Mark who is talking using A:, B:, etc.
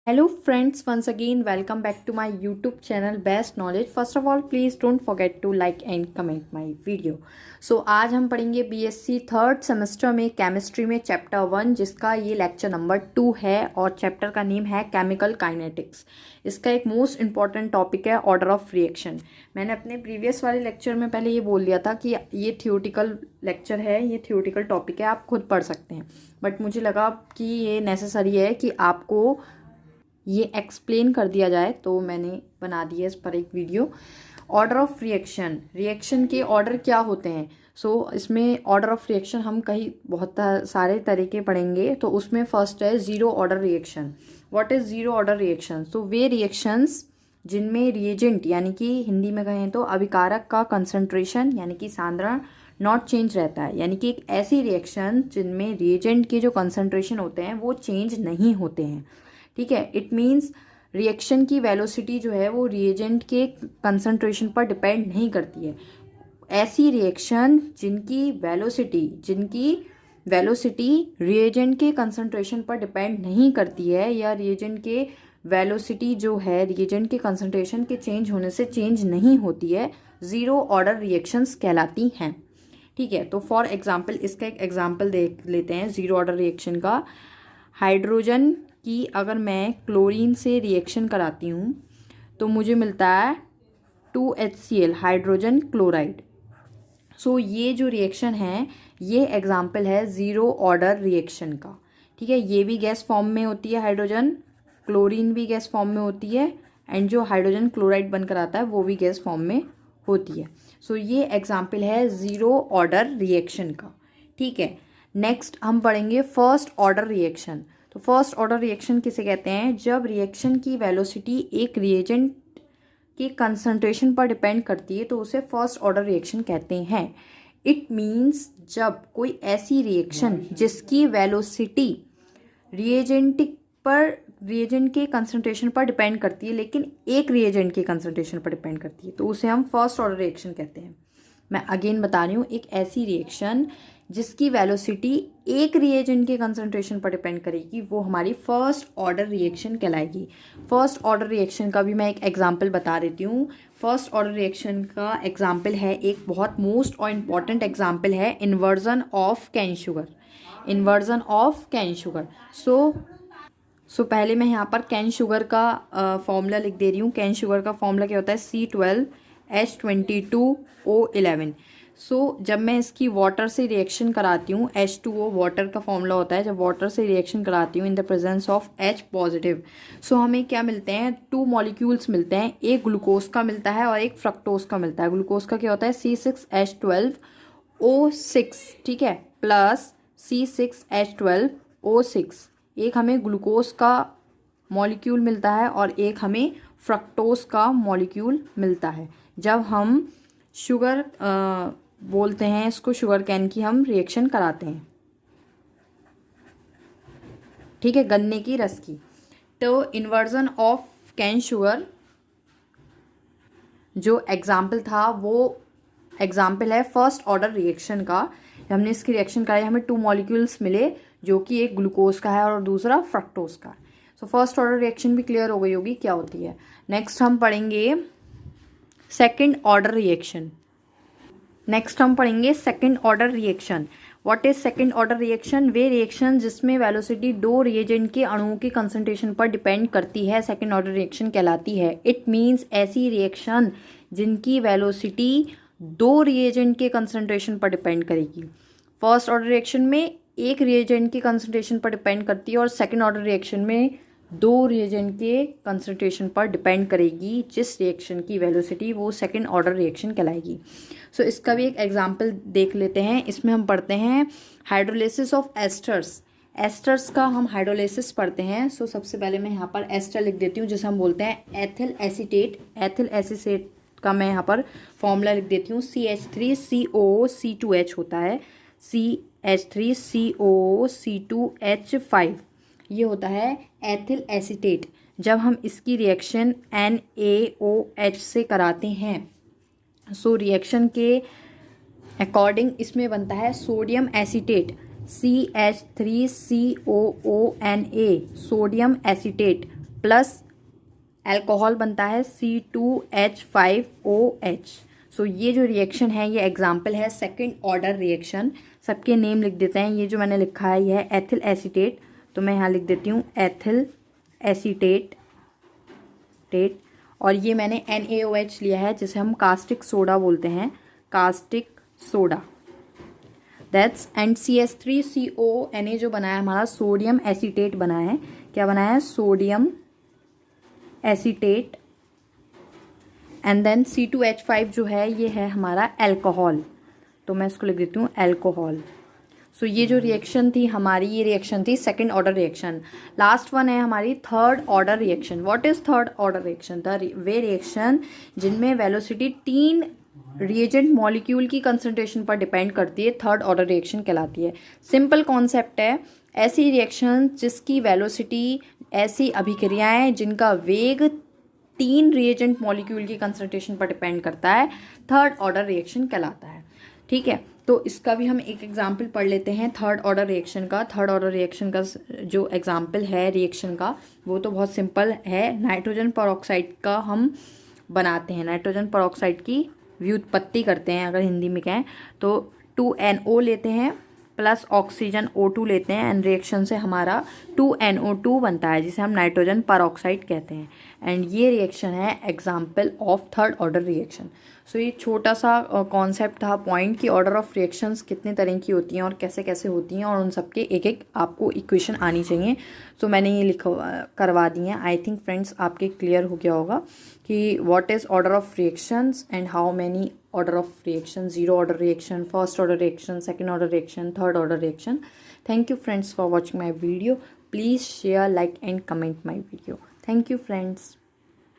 A: Hello friends, once again welcome back to my YouTube channel Best Knowledge. First of all, please don't forget to like and comment my video. So आज हम पढ़ेंगे BSc third semester में chemistry में chapter 1 जिसका ये lecture number 2 है और chapter का नेम है केमिकल काइनेटिक्स। इसका एक मोस्ट इंपॉर्टेंट टॉपिक है ऑर्डर ऑफ रिएक्शन। मैंने अपने प्रीवियस वाले लेक्चर में पहले ये बोल दिया था कि ये थियोटिकल लेक्चर है, ये थियोटिकल टॉपिक है, आप खुद पढ़ सकते हैं, बट मुझे लगा कि ये नेसेसरी है कि आपको ये एक्सप्लेन कर दिया जाए, तो मैंने बना दिया इस पर एक video. Order of reaction, reaction के ऑर्डर क्या होते हैं। इसमें ऑर्डर ऑफ रिएक्शन हम कहीं बहुत सारे तरीके पढ़ेंगे। तो उसमें फर्स्ट है zero order reaction. What is zero order reaction? तो वे रिएक्शंस जिनमें रिएजेंट यानी कि हिंदी में कहें तो अभिकारक का कंसंट्रेशन यानी कि सांद्रण नॉट चेंज रहता है, यानी कि एक ऐसी रिएक्शन जिनमें रिएजेंट के जो कंसंट्रेशन होते हैं वो चेंज नहीं होते हैं। ठीक है, इट मीन्स रिएक्शन की वेलोसिटी जो है वो रिएजेंट के कंसंट्रेशन पर डिपेंड नहीं करती है। ऐसी रिएक्शन जिनकी वेलोसिटी रिएजेंट के कंसंट्रेशन पर डिपेंड नहीं करती है, या रिएजेंट के वेलोसिटी जो है रिएजेंट के कंसंट्रेशन के चेंज होने से चेंज नहीं होती है, ज़ीरो ऑर्डर रिएक्शंस कहलाती हैं। ठीक है, तो फॉर एग्जांपल इसका एक एग्जांपल देख लेते हैं ज़ीरो ऑर्डर रिएक्शन का। हाइड्रोजन की अगर मैं क्लोरीन से रिएक्शन कराती हूँ तो मुझे मिलता है 2HCl हाइड्रोजन क्लोराइड। ये जो रिएक्शन है ये एग्जाम्पल है ज़ीरो ऑर्डर रिएक्शन का। ठीक है, ये भी गैस फॉर्म में होती है, हाइड्रोजन क्लोरीन भी गैस फॉर्म में होती है, एंड जो हाइड्रोजन क्लोराइड बनकर आता है वो भी गैस फॉर्म में होती है। ये एग्जाम्पल है ज़ीरो ऑर्डर रिएक्शन का। ठीक है, नेक्स्ट हम पढ़ेंगे फर्स्ट ऑर्डर रिएक्शन। तो फर्स्ट ऑर्डर रिएक्शन किसे कहते हैं? जब रिएक्शन की वेलोसिटी एक रिएजेंट के कंसंट्रेशन पर डिपेंड करती है तो उसे फर्स्ट ऑर्डर रिएक्शन कहते हैं। इट मीन्स जब कोई ऐसी रिएक्शन जिसकी वेलोसिटी रिएजेंट के कंसंट्रेशन पर डिपेंड करती है लेकिन एक रिएजेंट के कंसंट्रेशन पर डिपेंड करती है तो उसे हम फर्स्ट ऑर्डर रिएक्शन कहते हैं। मैं अगेन बता रही हूँ, एक ऐसी रिएक्शन जिसकी वेलोसिटी एक रिएजेंट के कंसंट्रेशन पर डिपेंड करेगी वो हमारी फर्स्ट ऑर्डर रिएक्शन कहलाएगी। फर्स्ट ऑर्डर रिएक्शन का भी मैं एक एग्जांपल बता देती हूँ। फर्स्ट ऑर्डर रिएक्शन का एग्जांपल है, एक बहुत मोस्ट और इम्पॉर्टेंट एग्जांपल है inversion of cane sugar. Inversion of cane sugar. So पहले मैं यहाँ पर कैन शुगर का फॉर्मूला लिख दे रही हूँ। कैन शुगर का फॉर्मूला क्या होता है? C12H22O11। जब मैं इसकी वाटर से रिएक्शन कराती हूँ, H2O वाटर का फॉर्मूला होता है, जब वाटर से रिएक्शन कराती हूँ in the presence of H positive, हमें क्या मिलते हैं? 2 मॉलिक्यूल्स मिलते हैं, एक ग्लूकोज का मिलता है और एक फ्रक्टोज का मिलता है। ग्लूकोज का क्या होता है? C6H12O6, ठीक है, प्लस C6H12O6। एक हमें ग्लूकोज का मॉलिक्यूल मिलता है और एक हमें फ्रक्टोज का मॉलिक्यूल मिलता है। जब हम शुगर बोलते हैं इसको, शुगर कैन की हम रिएक्शन कराते हैं, ठीक है, गन्ने की रस की। तो इन्वर्जन ऑफ कैन शुगर जो एग्जाम्पल था वो एग्जाम्पल है फर्स्ट ऑर्डर रिएक्शन का। हमने इसकी रिएक्शन कराई, हमें 2 मॉलिक्यूल्स मिले जो कि एक ग्लूकोज का है और दूसरा फ्रक्टोज का। फर्स्ट ऑर्डर रिएक्शन भी क्लियर हो गई होगी क्या होती है। नेक्स्ट हम पढ़ेंगे second order reaction. Second order reaction. What is second order reaction? Way reaction जिसमें वेलोसिटी 2 रिएजेंट के अणुओं के कंसंट्रेशन पर डिपेंड करती है सेकंड ऑर्डर रिएक्शन कहलाती है। इट मीन्स ऐसी रिएक्शन जिनकी वेलोसिटी 2 रिएजेंट के कंसंट्रेशन पर डिपेंड करेगी। फर्स्ट ऑर्डर रिएक्शन में एक रिएजेंट के कंसंट्रेशन पर डिपेंड करती है और सेकंड ऑर्डर रिएक्शन में 2 रिएजेंट के कंसंट्रेशन पर डिपेंड करेगी। जिस रिएक्शन की वेलोसिटी वो सेकंड ऑर्डर रिएक्शन कहलाएगी। इसका भी एक एग्जांपल देख लेते हैं। इसमें हम पढ़ते हैं हाइड्रोलिसिस ऑफ एस्टर्स। एस्टर्स का हम हाइड्रोलिसिस पढ़ते हैं। सबसे पहले मैं यहाँ पर एस्टर लिख देती हूँ जिसे हम बोलते हैं एथिल एसीटेट। एथिल एसीटेट का मैं यहाँ पर फॉर्मूला लिख देती हूँ। CH3COO2H होता है, CH3COO2H5 ये होता है एथिल एसीटेट। जब हम इसकी रिएक्शन NaOH से कराते हैं रिएक्शन के अकॉर्डिंग इसमें बनता है sodium acetate, CH3COONA, sodium acetate. Plus alcohol बनता है C2H5OH। सो ये जो रिएक्शन है ये एग्जाम्पल है सेकेंड ऑर्डर रिएक्शन। सबके नेम लिख देते हैं। ये जो मैंने लिखा है यह है एथिल एसीटेट, तो मैं यहाँ लिख देती हूँ एथिल एसीटेट। और ये मैंने NaOH लिया है जिसे हम कास्टिक सोडा बोलते हैं, caustic soda. That's and CH3CONA जो बनाया हमारा सोडियम एसीटेट बना है। क्या बनाया है? Sodium acetate. And then C2H5 जो है ये है हमारा अल्कोहल, तो मैं इसको लिख देती हूँ अल्कोहल। सो ये जो रिएक्शन थी हमारी, ये रिएक्शन थी second order reaction. Last one है हमारी third order reaction. What is third order reaction? Way reaction जिनमें वेलोसिटी 3 रिएजेंट मॉलिक्यूल की कंसंट्रेशन पर डिपेंड करती है, थर्ड ऑर्डर रिएक्शन कहलाती है। सिंपल कॉन्सेप्ट है, ऐसी रिएक्शन जिसकी वेलोसिटी, ऐसी अभिक्रियाएं जिनका वेग 3 रिएजेंट मॉलिक्यूल की कंसंट्रेशन पर डिपेंड करता है, थर्ड ऑर्डर रिएक्शन कहलाता है। ठीक है, तो इसका भी हम एक एग्जाम्पल पढ़ लेते हैं थर्ड ऑर्डर रिएक्शन का। थर्ड ऑर्डर रिएक्शन का जो एग्जाम्पल है रिएक्शन का वो तो बहुत सिंपल है। नाइट्रोजन परऑक्साइड का हम बनाते हैं, नाइट्रोजन परऑक्साइड की व्युत्पत्ति करते हैं, अगर हिंदी में कहें तो 2NO लेते हैं प्लस ऑक्सीजन O2 लेते हैं, एंड रिएक्शन से हमारा 2NO2 बनता है जिसे हम नाइट्रोजन परऑक्साइड कहते हैं। एंड ये रिएक्शन है example of third order reaction. So ये छोटा सा कॉन्सेप्ट था, पॉइंट की ऑर्डर ऑफ रिएक्शंस कितने तरह की होती हैं और कैसे कैसे होती हैं, और उन सब के एक एक आपको इक्वेशन आनी चाहिए। सो मैंने ये करवा दी हैं। आई थिंक फ्रेंड्स आपके क्लियर हो गया होगा कि what is order of reactions and how many order of reaction, zero order reaction, first order reaction, second order reaction, third order reaction. Thank you friends for watching my video. Please share, like and comment my video. Thank you friends.